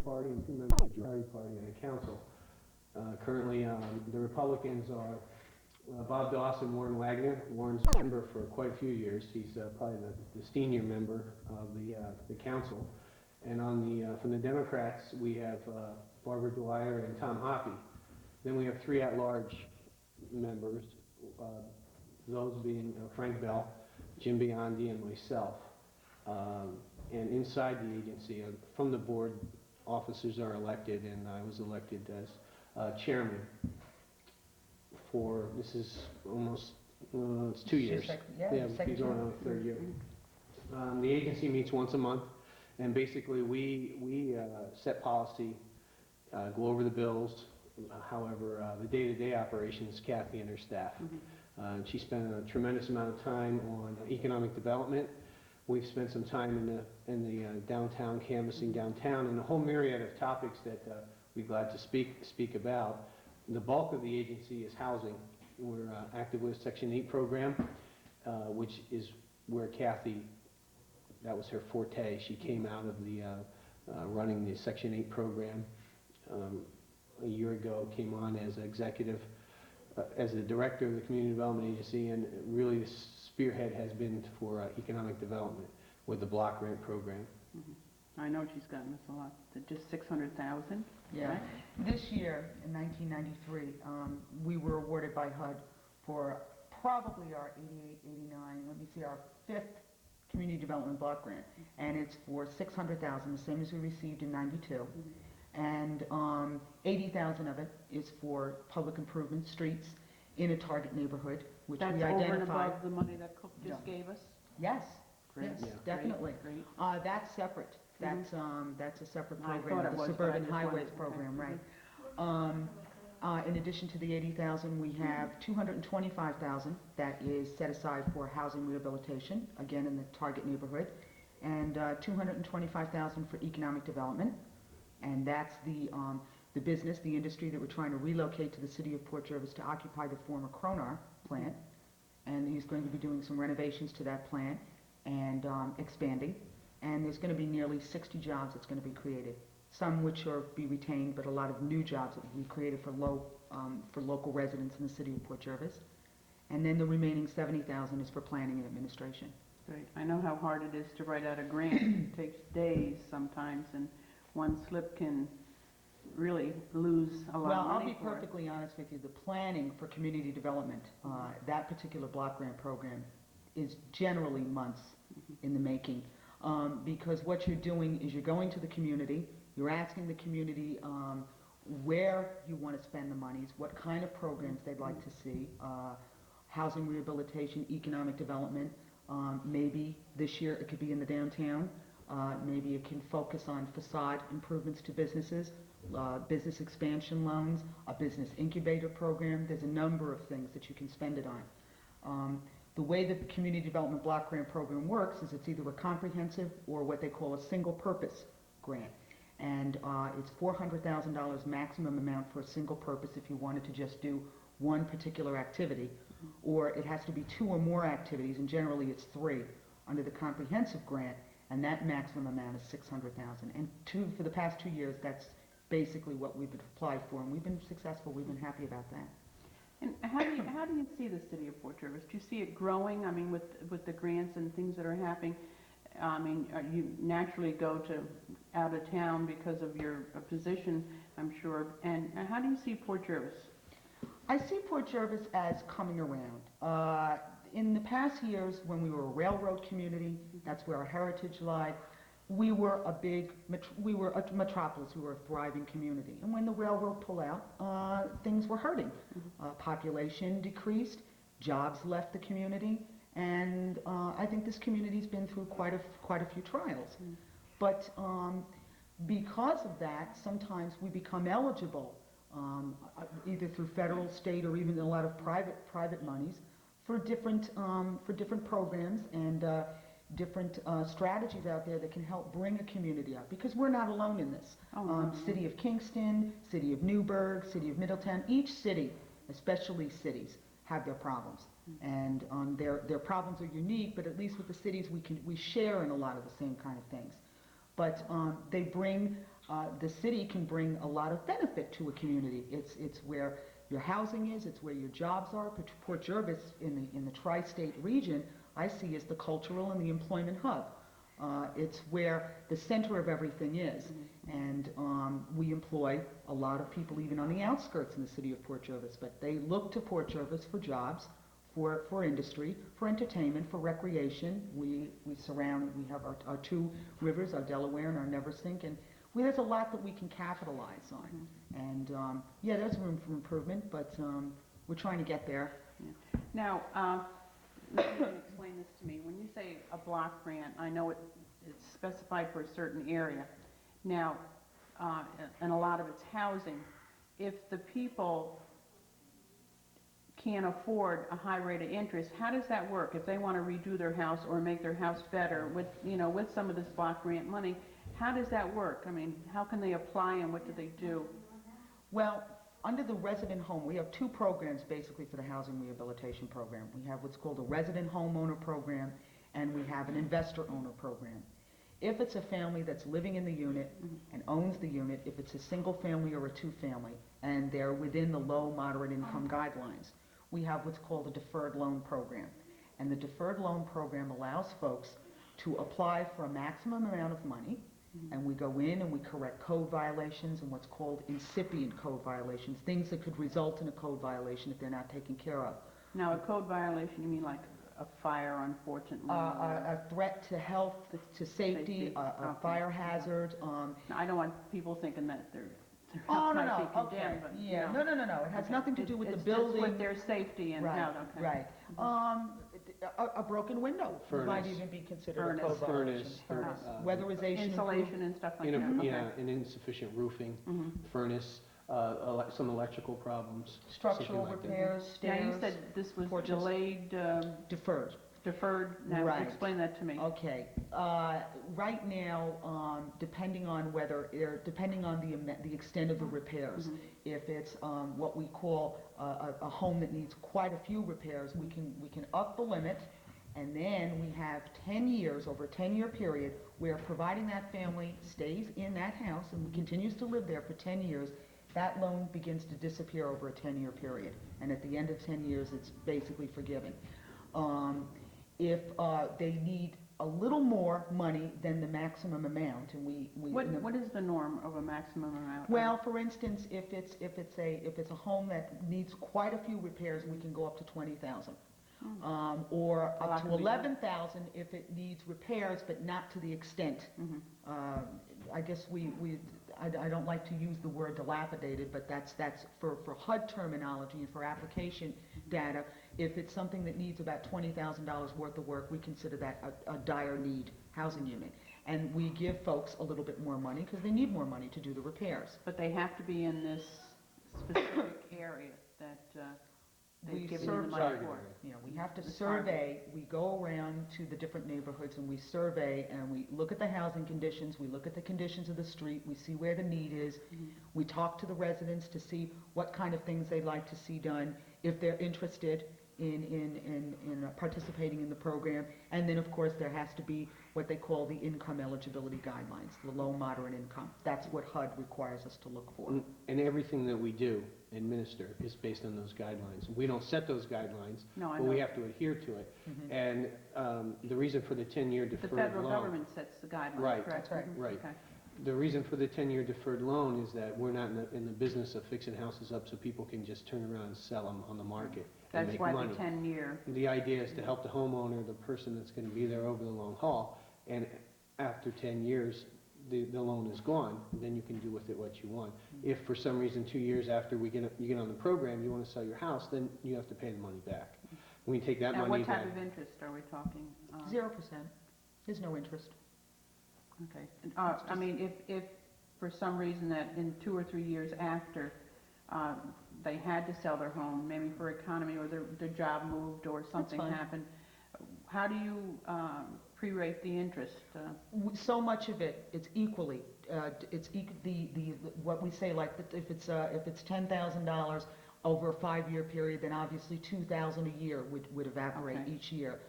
Party and 2 members of the Majority Party on the council. Currently, the Republicans are Bob Dawson, Warren Wagner. Warren's a member for quite a few years. He's probably the senior member of the council. And on from the Democrats, we have Barbara Dwyer and Tom Hoppe. Then we have 3 at-large members, those being Frank Bell, Jim Biondi, and myself. And inside the agency, from the board, officers are elected, and I was elected as chairman for, this is almost, it's 2 years. He's going on the 3rd year. The agency meets once a month, and basically we set policy, go over the bills. However, the day-to-day operations, Kathy and her staff. She spent a tremendous amount of time on economic development. We've spent some time in the downtown, canvassing downtown, and a whole myriad of topics that we're glad to speak about. The bulk of the agency is housing. We're active with Section 8 program, which is where Kathy, that was her forte. She came out of the running the Section 8 program a year ago, came on as executive, as the director of the Community Development Agency, and really the spearhead has been for economic development with the block grant program. I know she's gotten us a lot, just 600,000. Yeah. Right? This year, in 1993, we were awarded by HUD for probably our 88, 89, let me see, our 5th community development block grant, and it's for 600,000, the same as we received in 92. And 80,000 of it is for public improvement, streets in a target neighborhood, which That's we identified. over and above the money that Cook just gave us? Yes. Great. Yes, Yeah. definitely. Great. That's separate. That's a separate I program, thought it the was, Suburban but I just Highways wanted- program, okay. right. In addition to the 80,000, we have 225,000 that is set aside for housing rehabilitation, again in the target neighborhood, and 225,000 for economic development, and that's the business, the industry that we're trying to relocate to the city of Port Jervis to occupy the former Kronar plant, and he's going to be doing some renovations to that plant and expanding, and there's going to be nearly 60 jobs that's going to be created. Some which are be retained, but a lot of new jobs that will be created for local residents in the city of Port Jervis. And then the remaining 70,000 is for planning and administration. Great. I know how hard it is to write out a grant. It takes days sometimes, and one slip can really lose a lot Well, of I'll money. be perfectly honest with you. The planning for community development, that particular block grant program, is generally months in the making. Because what you're doing is you're going to the community, you're asking the community where you want to spend the monies, what kind of programs they'd like to see, housing rehabilitation, economic development. Maybe this year it could be in the downtown. Maybe it can focus on facade improvements to businesses, business expansion loans, a business incubator program. There's a number of things that you can spend it on. The way that the Community Development Block Grant Program works is it's either a comprehensive or what they call a single purpose grant. And it's $400,000 maximum amount for a single purpose if you wanted to just do one particular activity, or it has to be 2 or more activities, and generally it's 3 under the comprehensive grant, and that maximum amount is $600,000. And for the past 2 years, that's basically what we've applied for, and we've been successful. We've been happy about that. And how do you see the city of Port Jervis? Do you see it growing? I mean, with the grants and things that are happening, I mean, you naturally go to out of town because of your position, I'm sure. And how do you see Port Jervis? I see Port Jervis as coming around. In the past years, when we were a railroad community, that's where our heritage lied. We were a metropolis. We were a thriving community. And when the railroad pulled out, things were hurting. Population decreased, jobs left the community, and I think this community's been through quite a few trials. But because of that, sometimes we become eligible, either through federal, state, or even a lot of private monies for different programs and different strategies out there that can help bring a community up, because we're not alone in this. City of Kingston, City of Newburgh, City of Middletown, each city, especially cities, have their problems. And their problems are unique, but at least with the cities we share in a lot of the same kind of things. But they bring the city can bring a lot of benefit to a community. It's where your housing is, it's where your jobs are. Port Jervis in the tri-state region, I see as the cultural and the employment hub. It's where the center of everything is. And we employ a lot of people even on the outskirts in the city of Port Jervis, but they look to Port Jervis for jobs, for industry, for entertainment, for recreation. We have our two rivers, our Delaware and our Neversink, and there's a lot that we can capitalize on. And yeah, there's room for improvement, but we're trying to get there. Yeah. Now, maybe you can explain this to me. When you say a block grant, I know it's specified for a certain area. Now, and a lot of it's housing. If the people can't afford a high rate of interest, how does that work? If they want to redo their house or make their house better with, with some of this block grant money, how does that work? I mean, how can they apply and what do they do? Well, under the resident home, we have two programs basically for the housing rehabilitation program. We have what's called a resident homeowner program, and we have an investor owner program. If it's a family that's living in the unit and owns the unit, if it's a single family or a two family, and they're within the low moderate income guidelines, we have what's called a deferred loan program. And the deferred loan program allows folks to apply for a maximum amount of money, and we go in and we correct code violations and what's called incipient code violations, things that could result in a code violation if they're not taken care of. Now, a code violation, you mean like a fire, unfortunately? A threat to health, to safety, a fire hazard. Now, I don't want people thinking that their Oh, house no, might be no, okay. condemned, but, Yeah, no. It has nothing to do with the It's building. just with their safety and Right, how, okay. right. A broken window might even be considered a code violation. Furnace, Weatherization. Insulation and stuff like that. yeah, and insufficient roofing, furnace, some electrical problems. Structural something like that. repairs, Now, stairs. you said this was porches. delayed, Deferred. now Right. explain that to me. Okay. Right now, depending on the extent of the repairs, if it's what we call a home that needs quite a few repairs, we can up the limit, and then we have 10 years, over a 10-year period, where providing that family stays in that house and continues to live there for 10 years, that loan begins to disappear over a 10-year period. And at the end of 10 years, it's basically forgiven. If they need a little more money than the maximum amount, and What is the norm of a maximum amount? well, for instance, if it's a home that needs quite a few repairs, we can go up to 20,000, or A lot up to can be done. 11,000 if it needs repairs, but not to the extent. I guess I don't like to use the word dilapidated, but that's for HUD terminology and for application data. If it's something that needs about $20,000 worth of work, we consider that a dire need housing unit. And we give folks a little bit more money because they need more money to do the repairs. But they have to be in this specific area that We they've given you the money survey. for. You know, we have to It's survey, we go around to the different neighborhoods and we survey and we look at the housing conditions, we look at the conditions of the street, we see where the need is. We talk to the residents to see what kind of things they'd like to see done, if they're interested in participating in the program. And then, of course, there has to be what they call the income eligibility guidelines, the low moderate income. That's what HUD requires us to look for. And everything that we do, administer, is based on those guidelines. We don't set those guidelines, No, I but know. we have to adhere to it. And the reason for the 10-year The deferred federal loan. government sets the guidelines, Right. correct? That's right. Mhm. Right. Okay. The reason for the 10-year deferred loan is that we're not in the business of fixing houses up so people can just turn around and sell them on the market and That's make why money. the 10-year, The idea is to help the homeowner, the person that's going to be there over the long haul, and after 10 years, the loan is gone, then you can do with it what you want. If for some reason 2 years after you get on the program, you want to sell your house, then you have to pay the money back. We take that now money what type back. of interest are we talking? 0%. There's no interest. Okay. I mean, if for some reason that in 2 or 3 years after they had to sell their home, maybe for economy or their job moved or something fine. happened, how do you pre-rate the interest? So much of it, it's equally. What we say, like if it's $10,000 over a 5-year period, then obviously $2,000 a year would evaporate Okay. each year.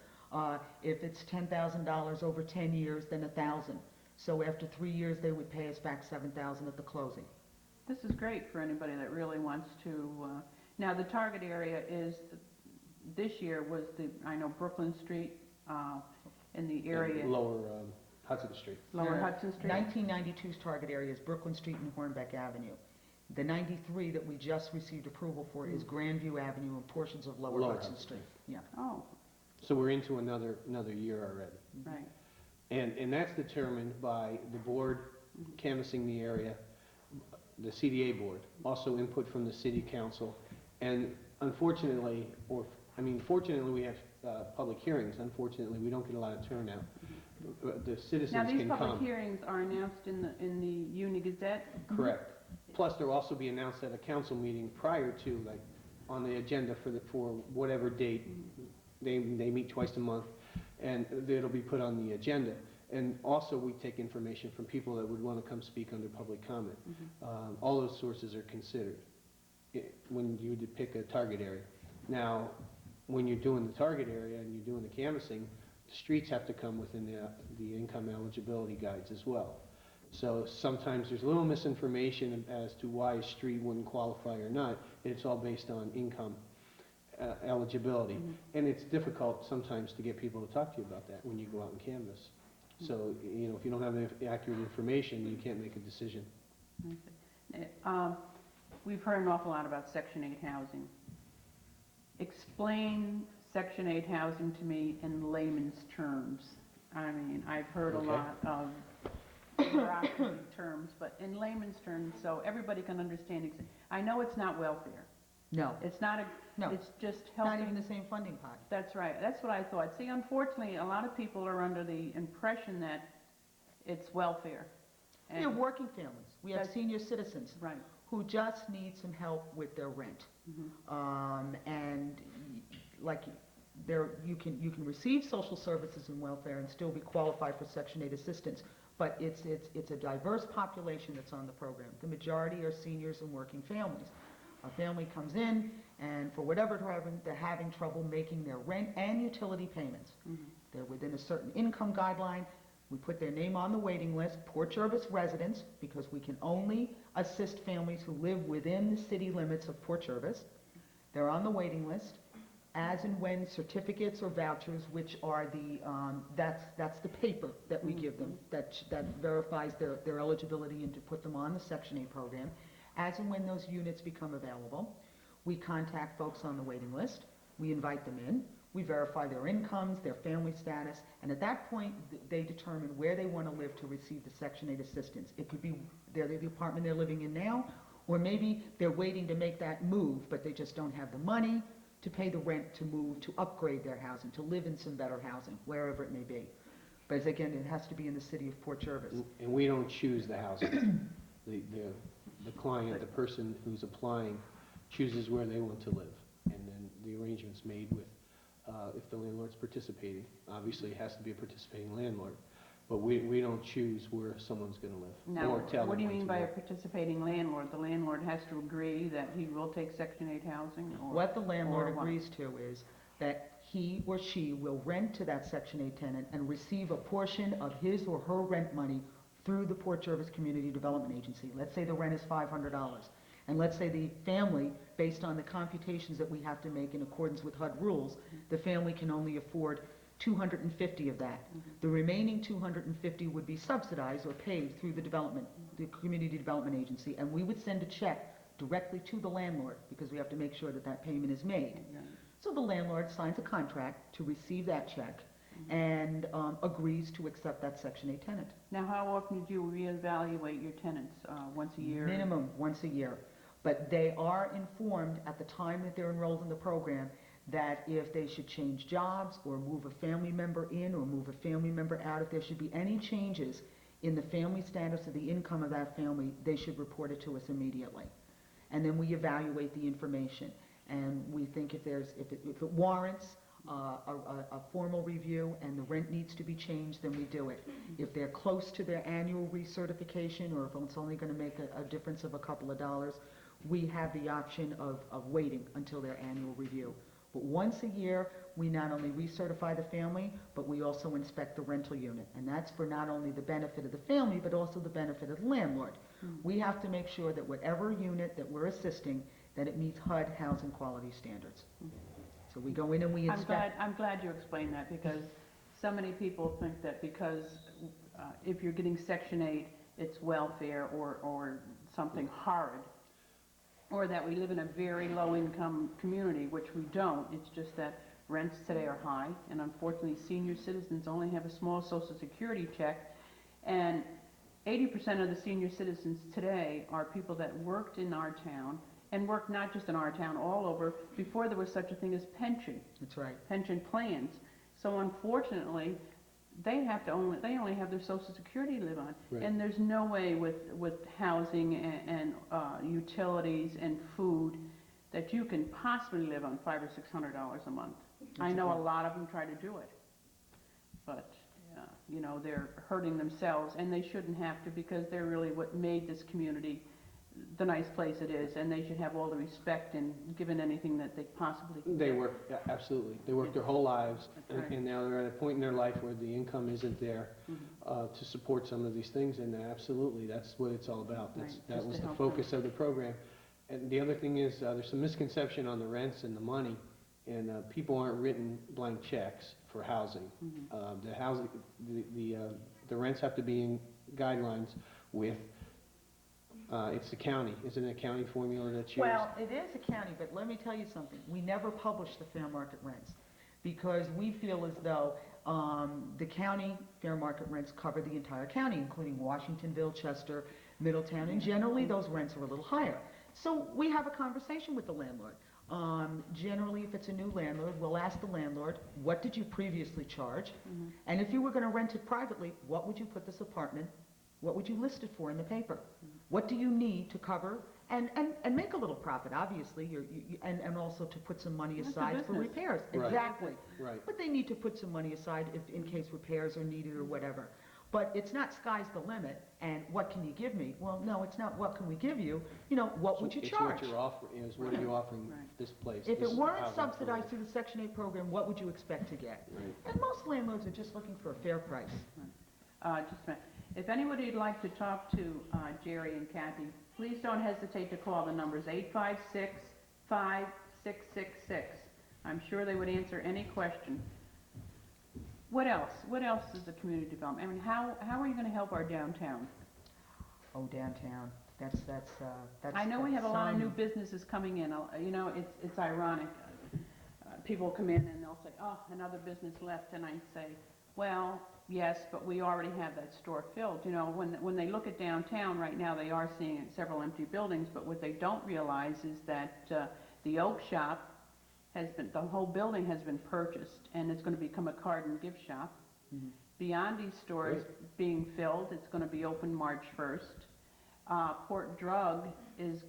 If it's $10,000 over 10 years, then $1,000. So after 3 years, they would pay us back $7,000 at the closing. This is great for anybody that really wants to, now the target area is, this year was I know Brooklyn Street, in the area, Lower Hudson Street. Lower Hudson Street. 1992's target area is Brooklyn Street and Hornbeck Avenue. The 93 that we just received approval for is Grandview Avenue and portions of Lower Hudson Street. Yeah. Oh, So we're into another year already. right. And that's determined by the board canvassing the area, the CDA board, also input from the city council, and unfortunately, fortunately we have public hearings. Unfortunately, we don't get a lot of turnout. The citizens Now, these can public come. hearings are announced in the Uni Gazette? Correct. Plus, there'll also be announced at a council meeting prior to, like, on the agenda for whatever date. They meet twice a month, and it'll be put on the agenda. And also, we take information from people that would want to come speak under public comment. All those sources are considered when you pick a target area. Now, when you're doing the target area and you're doing the canvassing, the streets have to come within the income eligibility guides as well. So sometimes there's a little misinformation as to why a street wouldn't qualify or not. It's all based on income eligibility. And it's difficult sometimes to get people to talk to you about that when you go out and canvass. So, if you don't have accurate information, you can't make a decision. We've heard an awful lot about Section 8 housing. Explain Section 8 housing to me in layman's terms. I mean, I've heard a lot of bureaucracy terms, but in layman's terms, so everybody can understand. I know it's not welfare. No. It's not No. it's just Not helping. even the same funding pot. That's right. That's what I thought. See, unfortunately, a lot of people are under the impression that it's welfare. We have working families. We have That's- senior citizens Right. who just need some help with their rent. And like you can receive social services and welfare and still be qualified for Section 8 assistance, but it's a diverse population that's on the program. The majority are seniors and working families. A family comes in, and for whatever they're having trouble making their rent and utility payments. They're within a certain income guideline. We put their name on the waiting list, Port Jervis residents, because we can only assist families who live within the city limits of Port Jervis. They're on the waiting list. As and when certificates or vouchers, which are that's the paper that we give them that verifies their eligibility and to put them on the Section 8 program. As and when those units become available, we contact folks on the waiting list. We invite them in. We verify their incomes, their family status, and at that point, they determine where they want to live to receive the Section 8 assistance. It could be the apartment they're living in now, or maybe they're waiting to make that move, but they just don't have the money to pay the rent to move, to upgrade their housing, to live in some better housing, wherever it may be. But again, it has to be in the city of Port Jervis. And we don't choose the housing. The client, the person who's applying, chooses where they want to live. And then the arrangement's made with, if the landlord's participating. Obviously, it has to be a participating landlord. But we don't choose where someone's going to live. Now, or tell what do you them mean where by to a participating landlord? The landlord has to agree that he will take Section 8 housing? Or What the landlord or what? agrees to is that he or she will rent to that Section 8 tenant and receive a portion of his or her rent money through the Port Jervis Community Development Agency. Let's say the rent is $500. And let's say the family, based on the computations that we have to make in accordance with HUD rules, the family can only afford 250 of that. The remaining 250 would be subsidized or paid through the Community Development Agency, and we would send a check directly to the landlord because we have to make sure that that payment is made. So the landlord signs a contract to receive that check and agrees to accept that Section 8 tenant. Now, how often do you reevaluate your tenants? Once a year? Minimum once a year. But they are informed at the time that they're enrolled in the program that if they should change jobs or move a family member in or move a family member out, if there should be any changes in the family status or the income of that family, they should report it to us immediately. And then we evaluate the information. And we think if it warrants a formal review and the rent needs to be changed, then we do it. If they're close to their annual recertification or if it's only going to make a difference of a couple of dollars, we have the option of waiting until their annual review. But once a year, we not only recertify the family, but we also inspect the rental unit. And that's for not only the benefit of the family, but also the benefit of the landlord. We have to make sure that whatever unit that we're assisting, that it meets HUD housing quality standards. So we go in and we inspect. I'm glad you explained that, because so many people think that because if you're getting Section 8, it's welfare or something horrid, or that we live in a very low-income community, which we don't. It's just that rents today are high, and unfortunately, senior citizens only have a small Social Security check, and 80% of the senior citizens today are people that worked in our town, and worked not just in our town, all over, before there was such a thing as pension. That's right. Pension plans. So unfortunately, they only have their Social Security to live on. Right. And there's no way with housing and utilities and food that you can possibly live on $500 or $600 a month. I know a lot of them try to do it, but you know, they're hurting themselves, and they shouldn't have to, because they're really what made this community the nice place it is, and they should have all the respect and given anything that they possibly can. They work, yeah, absolutely. They work their whole lives, That's right. and now they're at a point in their life where the income isn't there to support some of these things, and absolutely, that's what it's all about. Right, That just was to the help focus of the program. And the other thing is, there's some misconception on the rents and the money, and people aren't written blank checks for housing. The housing, the rents have to be in guidelines with. It's the county. Isn't it a county formula that's used? Well, it is a county, but let me tell you something. We never publish the fair market rents because we feel as though the county fair market rents cover the entire county, including Washingtonville, Chester, Middletown, and generally those rents are a little higher. So we have a conversation with the landlord. Generally, if it's a new landlord, we'll ask the landlord, what did you previously charge? And if you were going to rent it privately, what would you put this apartment, what would you list it for in the paper? What do you need to cover and make a little profit, obviously, and also to put some money That's a aside for business. repairs. Right. Exactly. Right. But they need to put some money aside in case repairs are needed or whatever. But it's not sky's the limit, and what can you give me? Well, no, it's not what can we give you, what would you charge? It's what you're offering, what are you offering Right. this place? If this it weren't housing subsidized program. through the Section 8 program, what would you expect to get? Right. And most landlords are just looking for a fair price. Just a minute. If anybody would like to talk to Jerry and Kathy, please don't hesitate to call the numbers 856-5666. I'm sure they would answer any question. What else? What else is the community development? I mean, how are you going to help our downtown? Oh, downtown. That's. I know we have a lot of new businesses coming in. It's ironic. People come in and they'll say, "Oh, another business left," and I say, "Well, yes, but we already have that store filled." When they look at downtown right now, they are seeing several empty buildings, but what they don't realize is that the Oak Shop the whole building has been purchased, and it's going to become a card and gift shop. Beyond these stores being filled, it's going to be open March 1st. Port Drug is,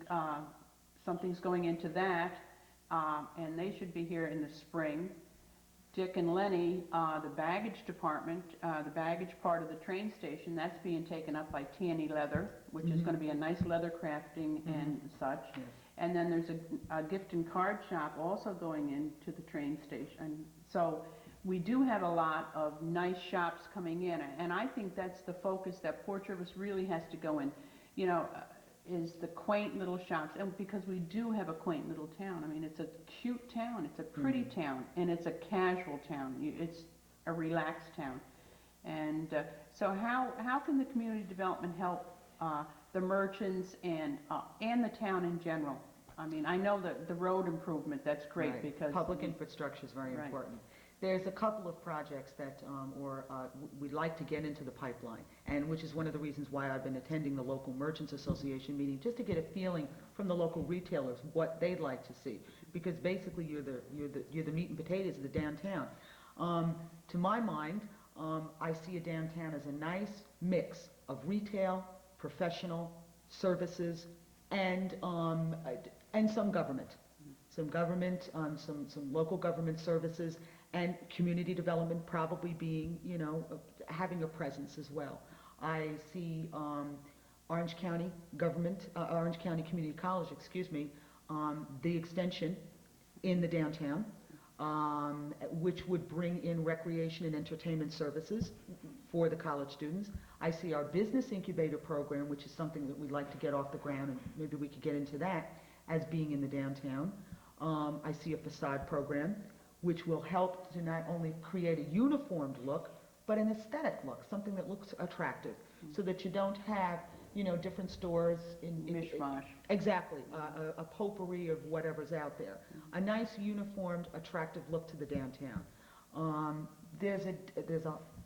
something's going into that, and they should be here in the spring. Dick and Lenny, the baggage department, the baggage part of the train station, that's being taken up by Tanny Leather, which is going to be a nice leather crafting and such. Yes. And then there's a gift and card shop also going into the train station. So we do have a lot of nice shops coming in, and I think that's the focus that Port Jervis really has to go in, is the quaint little shops. And because we do have a quaint little town. I mean, it's a cute town, it's a pretty town, and it's a casual town. It's a relaxed town. And so how can the community development help the merchants and the town in general? I mean, I know that the road improvement, that's great. Right. Because public infrastructure is very Right. important. There's a couple of projects that we'd like to get into the pipeline, and which is one of the reasons why I've been attending the local merchants association meeting, just to get a feeling from the local retailers what they'd like to see, because basically you're the meat and potatoes of the downtown. To my mind, I see a downtown as a nice mix of retail, professional services, and some government. Some local government services, and community development probably being, having a presence as well. I see Orange County Community College, the extension in the downtown. which would bring in recreation and entertainment services for the college students. I see our business incubator program, which is something that we'd like to get off the ground, and maybe we could get into that, as being in the downtown. I see a facade program, which will help to not only create a uniformed look, but an aesthetic look, something that looks attractive, so that you don't have, you know, different stores in Mishmash. exactly, a potpourri of whatever's out there. A nice uniformed, attractive look to the downtown. There's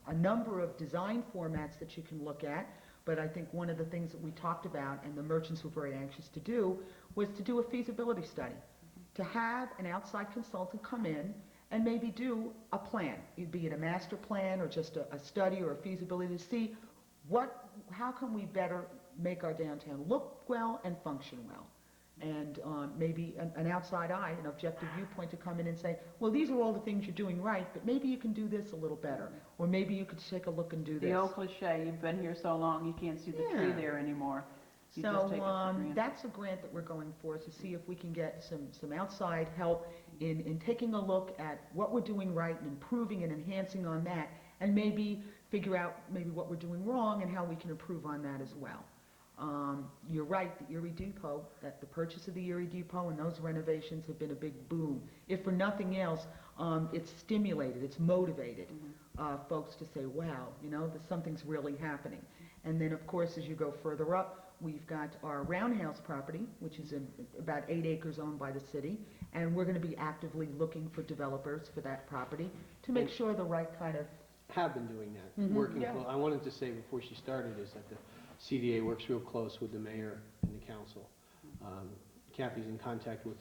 a number of design formats that you can look at, but I think one of the things that we talked about, and the merchants were very anxious to do, was to do a feasibility study, to have an outside consultant come in and maybe do a plan, be it a master plan or just a study or a feasibility, to see how can we better make our downtown look well and function well. And maybe an outside eye, an objective viewpoint, to come in and say, well, these are all the things you're doing right, but maybe you can do this a little better, or maybe you could take a look and do this. The old cliche, you've been here so long, you can't see the tree Yeah. there anymore. You just take it for So granted. that's a grant that we're going for, to see if we can get some outside help in taking a look at what we're doing right and improving and enhancing on that, and maybe figure out maybe what we're doing wrong and how we can improve on that as well. You're right, the Erie Depot, that the purchase of the Erie Depot and those renovations have been a big boom. If for nothing else, it's stimulated, it's motivated folks to say, wow, you know, something's really happening. And then, of course, as you go further up, we've got our Roundhouse property, which is about 8 acres owned by the city, and we're going to be actively looking for developers for that property to make sure the right kind of... Have been doing that, Mhm. working. Yeah. I wanted to say before she started is that the CDA works real close with the mayor and the council. Kathy's in contact with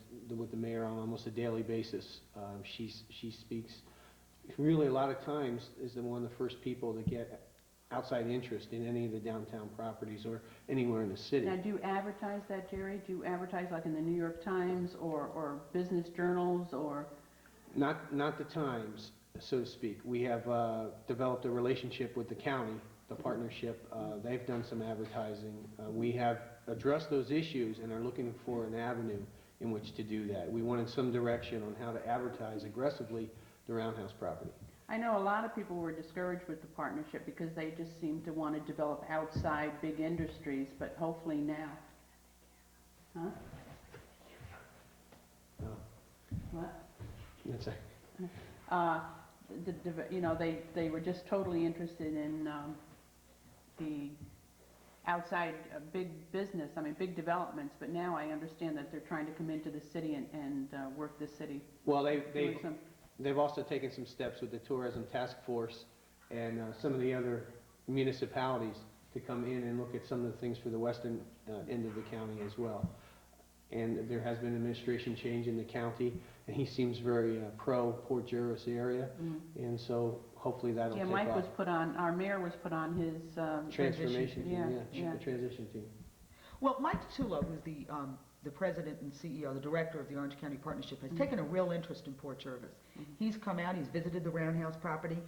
the mayor on almost a daily basis. She speaks, really a lot of times is one of the first people to get outside interest in any of the downtown properties or anywhere in the city. Now, do you advertise that, Jerry? Do you advertise like in the New York Times or business journals or? Not the Times, so to speak. We have developed a relationship with the county, the partnership. They've done some advertising. We have addressed those issues and are looking for an avenue in which to do that. We wanted some direction on how to advertise aggressively the Roundhouse property. I know a lot of people were discouraged with the partnership because they just seem to want to develop outside big industries, but hopefully now. Huh? Oh, What? that's it. You know, they were just totally interested in the outside big business, I mean, big developments, but now I understand that they're trying to come into the city and work the city. Well, doing some- they've also taken some steps with the Tourism Task Force and some of the other municipalities to come in and look at some of the things for the western end of the county as well. And there has been administration change in the county, and he seems very pro Port Jervis area, and so hopefully that'll Yeah, take Mike off. was put on, our mayor was put on his Transformation team, Yeah, yeah, yeah. the transition team. Well, Mike Tullo, who's the president and CEO, the director of the Orange County Partnership, has taken a real interest in Port Jervis. He's come out, he's visited the Roundhouse property.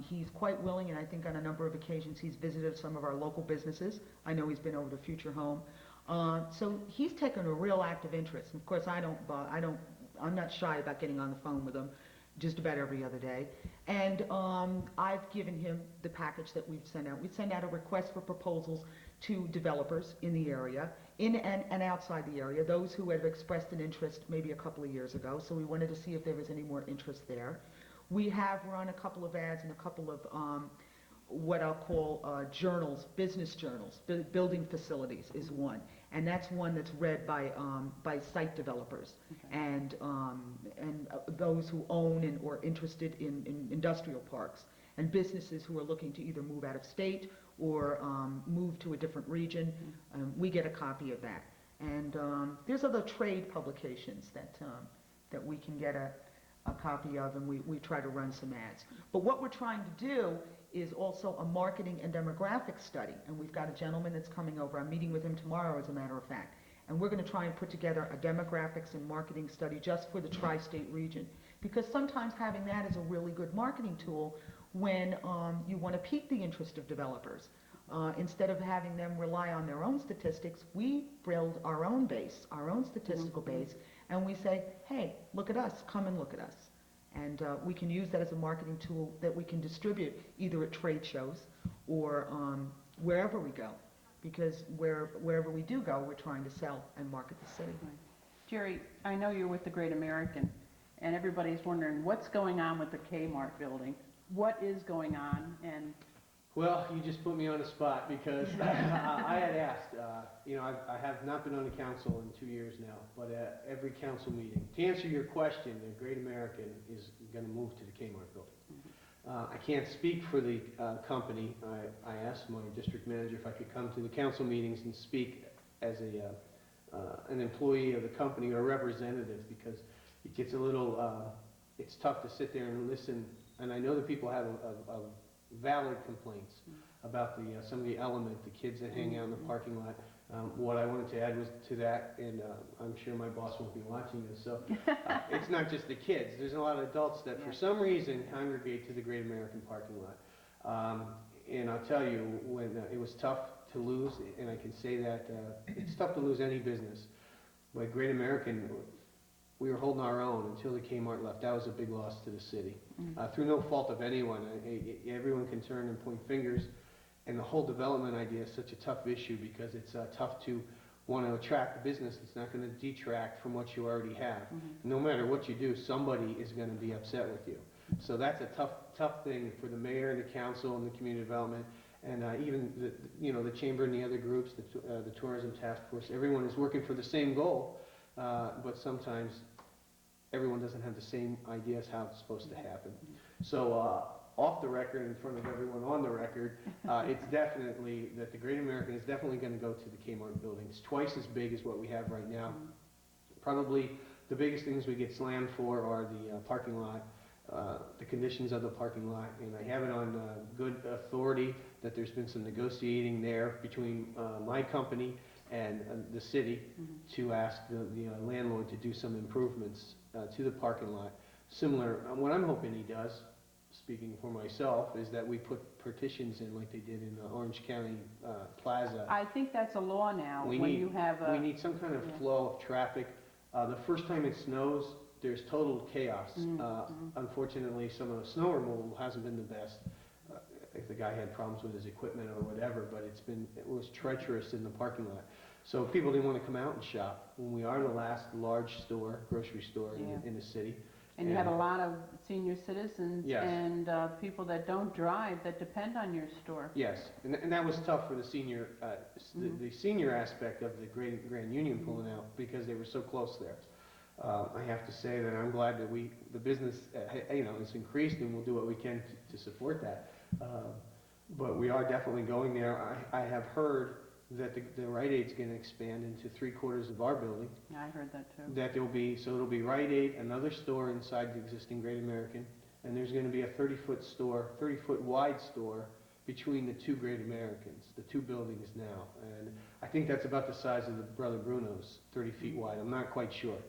He's quite willing, and I think on a number of occasions he's visited some of our local businesses. I know he's been over to Future Home. So he's taken a real active interest. And of course, I'm not shy about getting on the phone with him just about every other day. And I've given him the package that we've sent out. We send out a request for proposals to developers in the area, in and outside the area, those who have expressed an interest maybe a couple of years ago. So we wanted to see if there was any more interest there. We have run a couple of ads in a couple of what I'll call journals, business journals. Building facilities is one, and that's one that's read by site developers and those who own or interested in industrial parks, and businesses who are looking to either move out of state or move to a different region. We get a copy of that, and there's other trade publications that we can get a copy of, and we try to run some ads. But what we're trying to do is also a marketing and demographic study, and we've got a gentleman that's coming over. I'm meeting with him tomorrow, as a matter of fact, and we're going to try and put together a demographics and marketing study just for the tri-state region, because sometimes having that is a really good marketing tool when you want to pique the interest of developers. Instead of having them rely on their own statistics, we build our own base, our own statistical base, and we say, hey, look at us, come and look at us. And we can use that as a marketing tool that we can distribute either at trade shows or wherever we go. Because wherever we do go, we're trying to sell and market the city. Right. Jerry, I know you're with the Great American, and everybody's wondering what's going on with the Kmart building. What is going on? And Well, you just put me on the spot because I had asked, I have not been on the council in 2 years now, but at every council meeting, to answer your question, the Great American is going to move to the Kmart building. I can't speak for the company. I asked my district manager if I could come to the council meetings and speak as an employee of the company or a representative, because it gets a little, it's tough to sit there and listen. And I know that people have a valid complaints about some of the element, the kids that hang out in the parking lot. What I wanted to add was to that, and I'm sure my boss won't be watching this, so it's not just the kids. There's a lot of adults that for some reason congregate to the Great American parking lot. And I'll tell you, when it was tough to lose, and I can say that it's tough to lose any business, but Great American, we were holding our own until the Kmart left. That was a big loss to the city. Through no fault of anyone. Everyone can turn and point fingers, and the whole development idea is such a tough issue because it's tough to want to attract business that's not going to detract from what you already have. No matter what you do, somebody is going to be upset with you. So that's a tough thing for the mayor and the council and the community development, and even the chamber and the other groups, the tourism task force. Everyone is working for the same goal, but sometimes everyone doesn't have the same ideas how it's supposed to happen. So off the record, in front of everyone on the record, it's definitely that the Great American is definitely going to go to the Kmart building. It's twice as big as what we have right now. Probably the biggest things we get slammed for are the parking lot, the conditions of the parking lot, and I have it on good authority that there's been some negotiating there between my company and the city to ask the landlord to do some improvements to the parking lot. Similar, what I'm hoping he does, speaking for myself, is that we put partitions in like they did in Orange County Plaza. I think that's a law now. We need some kind of flow of traffic. The first time it snows, there's total chaos. Unfortunately, some of the snow removal hasn't been the best. If the guy had problems with his equipment or whatever, but it was treacherous in the parking lot. So people didn't want to come out and shop when we are the last large grocery store in the city. And you have a lot of senior citizens and people that don't drive that depend on your store. Yes, and that was tough for the senior, the senior aspect of the Grand Union pulling out because they were so close there. I have to say that I'm glad that the business, has increased, and we'll do what we can to support that. But we are definitely going there. I have heard that the Rite Aid's going to expand into 3/4 of our building. Yeah, I heard that too. That it'll be Rite Aid, another store inside the existing Great American, and there's going to be a 30-foot wide store between the two Great Americans, the two buildings now. And I think that's about the size of the Brother Bruno's, 30 feet wide. I'm not quite sure,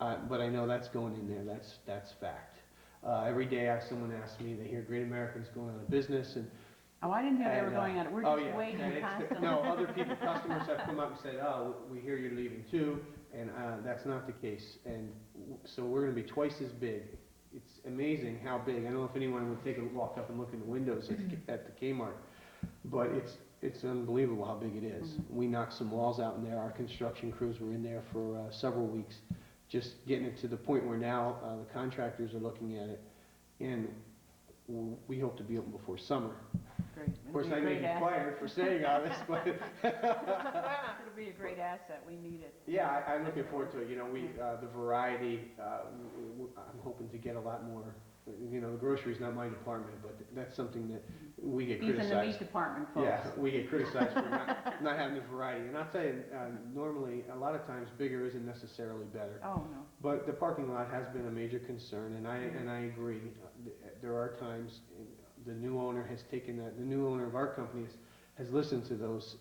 but I know that's going in there. That's fact. Every day someone asks me, they hear Great American's going out of business, and oh, I didn't hear they were going on it. We're just waiting constantly. No, other customers have come up and said, oh, we hear you're leaving too, and that's not the case. And so we're going to be twice as big. It's amazing how big. I don't know if anyone would take a walk up and look in the windows at the Kmart, but it's unbelievable how big it is. We knocked some walls out in there. Our construction crews were in there for several weeks, just getting it to the point where now the contractors are looking at it, and we hope to be open before summer. Great. Of course, I may be fired for saying all this, but it'll be a great asset. We need it. yeah, I'm looking forward to it. The variety. I'm hoping to get a lot more. The grocery's not my department, but that's something that we get criticized. He's in the meat department, folks. Yeah, we get criticized for not having the variety. And I'll tell you, normally, a lot of times, bigger isn't necessarily better. Oh, no. But the parking lot has been a major concern, and I agree. There are times the new owner has taken that. The new owner of our company has listened to those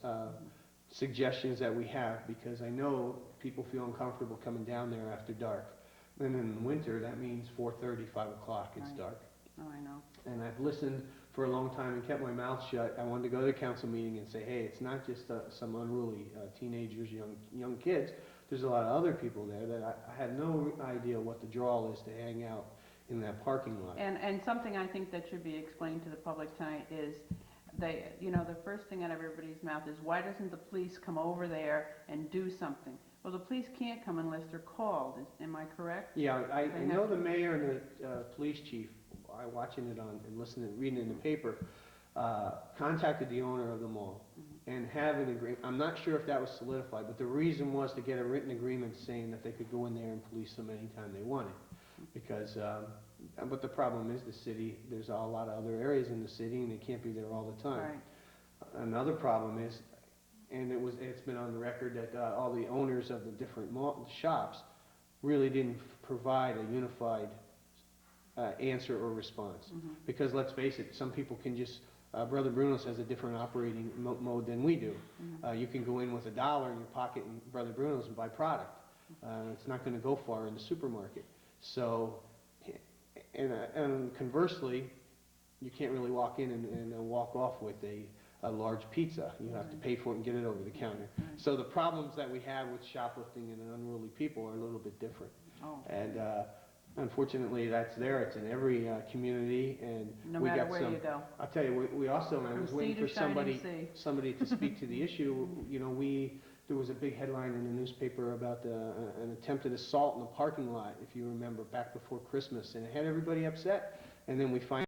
suggestions that we have, because I know people feel uncomfortable coming down there after dark. And in winter, that means 4:30, 5 o'clock, it's dark. Oh, I know. And I've listened for a long time and kept my mouth shut. I wanted to go to the council meeting and say, hey, it's not just some unruly teenagers, young kids. There's a lot of other people there that I had no idea what the draw is to hang out in that parking lot. And something I think that should be explained to the public tonight is the first thing out of everybody's mouth is, why doesn't the police come over there and do something? Well, the police can't come unless they're called, am I correct? Yeah, I They know have the to- mayor and the police chief, watching it on, and listening, reading it in the paper, contacted the owner of the mall and have an agreement. I'm not sure if that was solidified, but the reason was to get a written agreement saying that they could go in there and police them anytime they wanted. Because, but the problem is the city, there's a lot of other areas in the city and they can't be there all the time. Right. Another problem is, and it's been on the record that all the owners of the different shops really didn't provide a unified answer or response. Because let's face it, some people can just, Brother Bruno's has a different operating mode than we do. You can go in with $1 in your pocket in Brother Bruno's and buy product. It's not going to go far in the supermarket. So, and conversely, you can't really walk in and walk off with a large pizza. You have to pay for it and get it over the counter. So the problems that we have with shoplifting and unruly people are a little bit different. Oh. And unfortunately, that's there. It's in every community, and No we matter got where some. you go. I'll tell you, we also, and I From was sea waiting to for shining sea. somebody to speak to the issue. You know, there was a big headline in the newspaper about an attempted assault in the parking lot, if you remember, back before Christmas, and it had everybody upset. And then we find